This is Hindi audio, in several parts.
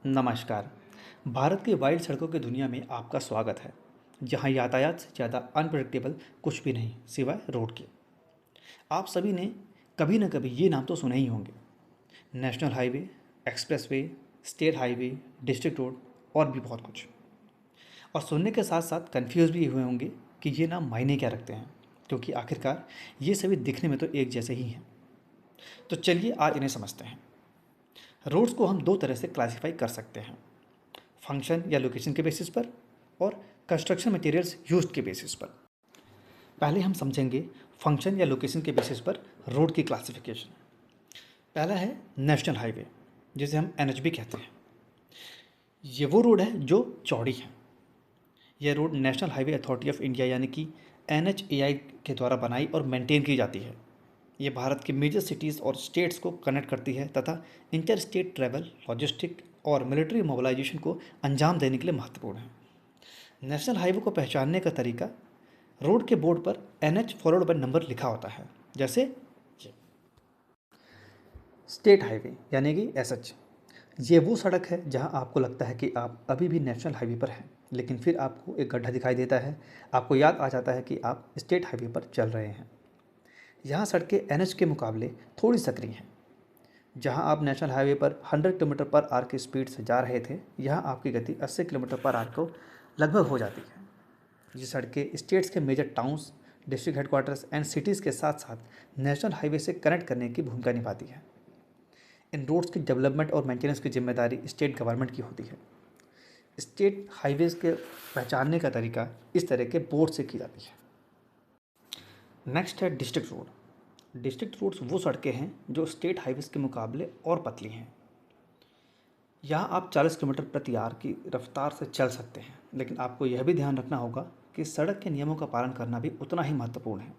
नमस्कार। भारत की वाइल्ड सड़कों की दुनिया में आपका स्वागत है, जहां यातायात से ज़्यादा अनप्रेडिक्टेबल कुछ भी नहीं सिवाय रोड के। आप सभी ने कभी न कभी ये नाम तो सुने ही होंगे। National highway, expressway, state highway, district road और भी बहुत कुछ। और सुनने के साथ साथ कन्फ्यूज़ भी हुए होंगे कि ये नाम मायने क्या रखते हैं, क्योंकि आखिरकार ये सभी दिखने में तो एक जैसे ही हैं। तो चलिए आज इन्हें समझते हैं। रोड्स को हम दो तरह से क्लासीफाई कर सकते हैं, फंक्शन या लोकेशन के बेसिस पर और कंस्ट्रक्शन मटेरियल्स यूज्ड के बेसिस पर। पहले हम समझेंगे फंक्शन या लोकेशन के बेसिस पर रोड की क्लासिफिकेशन। पहला है नेशनल हाईवे, जिसे हम एनएच भी कहते हैं। ये वो रोड है जो चौड़ी है। यह road national highway authority of India यानी कि एनएचएआई के द्वारा बनाई और मेंटेन की जाती है। ये भारत के मेजर सिटीज़ और स्टेट्स को कनेक्ट करती है तथा इंटर स्टेट ट्रैवल, लॉजिस्टिक और मिलिट्री मोबिलाइजेशन को अंजाम देने के लिए महत्वपूर्ण है। नेशनल हाईवे को पहचानने का तरीका, रोड के बोर्ड पर एनएच फॉलोड बाय नंबर लिखा होता है, जैसे ये। स्टेट हाईवे यानी कि एसएच, ये वो सड़क है जहां आपको लगता है कि आप अभी भी नेशनल हाईवे पर हैं, लेकिन फिर आपको एक गड्ढा दिखाई देता है, आपको याद आ जाता है कि आप स्टेट हाईवे पर चल रहे हैं। यहाँ सड़कें एनएच के मुकाबले थोड़ी सक्रिय हैं। जहाँ आप नेशनल हाईवे पर 100 किलोमीटर पर आवर की स्पीड से जा रहे थे, यहाँ आपकी गति 80 किलोमीटर पर आवर को लगभग हो जाती है। ये सड़कें स्टेट्स के major towns, district headquarters and cities के साथ साथ नेशनल हाईवे से कनेक्ट करने की भूमिका निभाती है। इन रोड्स की डेवलपमेंट और मेंटेनेंस की जिम्मेदारी स्टेट गवर्नमेंट की होती है। स्टेट हाईवेज़ के पहचानने का तरीका इस तरह के बोर्ड से की जाती है। नेक्स्ट है डिस्ट्रिक्ट रोड। डिस्ट्रिक्ट रोड्स वो सड़कें हैं जो स्टेट हाईवेज़ के मुकाबले और पतली हैं। यहाँ आप 40 किलोमीटर प्रति आवर की रफ्तार से चल सकते हैं, लेकिन आपको यह भी ध्यान रखना होगा कि सड़क के नियमों का पालन करना भी उतना ही महत्वपूर्ण है।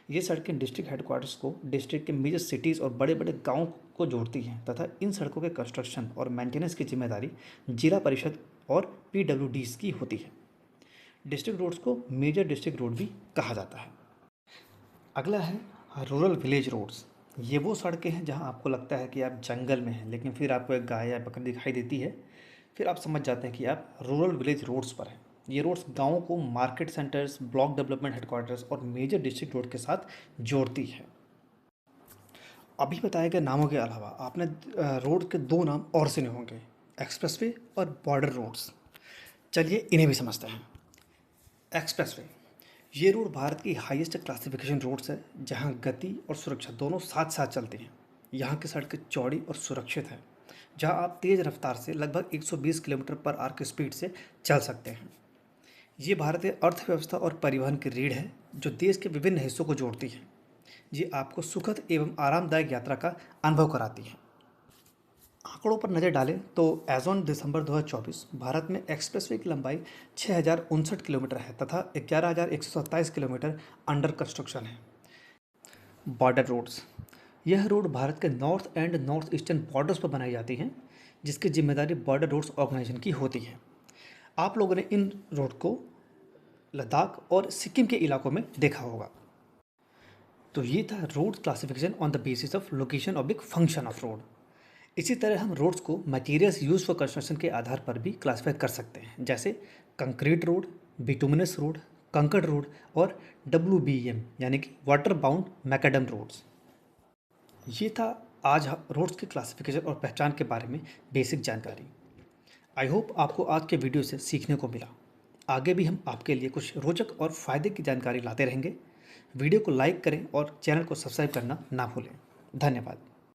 ये सड़कें डिस्ट्रिक्ट हेडक्वार्टर्स को डिस्ट्रिक्ट के मेजर सिटीज़ और बड़े बड़े गाँव को जोड़ती हैं तथा इन सड़कों के कंस्ट्रक्शन और मेंटेनेंस की जिम्मेदारी जिला परिषद और पीडब्ल्यूडीज की होती है। डिस्ट्रिक्ट रोड्स को मेजर डिस्ट्रिक्ट रोड भी कहा जाता है। अगला है रूरल विलेज रोड्स। ये वो सड़कें हैं जहां आपको लगता है कि आप जंगल में हैं, लेकिन फिर आपको एक गाय या बकरी दिखाई देती है, फिर आप समझ जाते हैं कि आप रूरल विलेज रोड्स पर हैं। ये रोड्स गाँवों को market centres, block development headquarters और मेजर डिस्ट्रिक्ट रोड के साथ जोड़ती है। अभी बताए गए नामों के अलावा आपने रोड के दो नाम और सुने होंगे, एक्सप्रेसवे और बॉर्डर रोड्स। चलिए इन्हें भी समझते हैं। एक्सप्रेसवे, ये रोड भारत की हाईएस्ट क्लासिफिकेशन रोड्स है, जहां गति और सुरक्षा दोनों साथ साथ चलती हैं। यहाँ की सड़कें चौड़ी और सुरक्षित हैं, जहां आप तेज़ रफ्तार से लगभग 120 किलोमीटर पर आवर की स्पीड से चल सकते हैं। ये भारतीय अर्थव्यवस्था और परिवहन की रीढ़ है, जो देश के विभिन्न हिस्सों को जोड़ती है। ये आपको सुखद एवं आरामदायक यात्रा का अनुभव कराती है। आंकड़ों पर नज़र डालें तो एज ऑन दिसंबर 2024 भारत में एक्सप्रेसवे की लंबाई 6059 किलोमीटर है तथा 11127 किलोमीटर अंडर कंस्ट्रक्शन है। बॉर्डर रोड्स, यह रोड भारत के north and north eastern borders पर बनाई जाती हैं, जिसकी जिम्मेदारी बॉर्डर रोड्स ऑर्गेनाइजेशन की होती है। आप लोगों ने इन रोड को लद्दाख और सिक्किम के इलाकों में देखा होगा। तो ये था road classification on the basis of location oblique function of road. इसी तरह हम रोड्स को मटेरियल्स यूज फॉर कंस्ट्रक्शन के आधार पर भी क्लासिफाई कर सकते हैं, जैसे कंक्रीट रोड, बिटुमिनस रोड, कंकड़ रोड और WBM यानी कि वाटर बाउंड मैकेडम रोड्स। ये था आज रोड्स के क्लासिफिकेशन और पहचान के बारे में बेसिक जानकारी। आई होप आपको आज के वीडियो से सीखने को मिला। आगे भी हम आपके लिए कुछ रोचक और फ़ायदे की जानकारी लाते रहेंगे। वीडियो को लाइक करें और चैनल को सब्सक्राइब करना ना भूलें। धन्यवाद।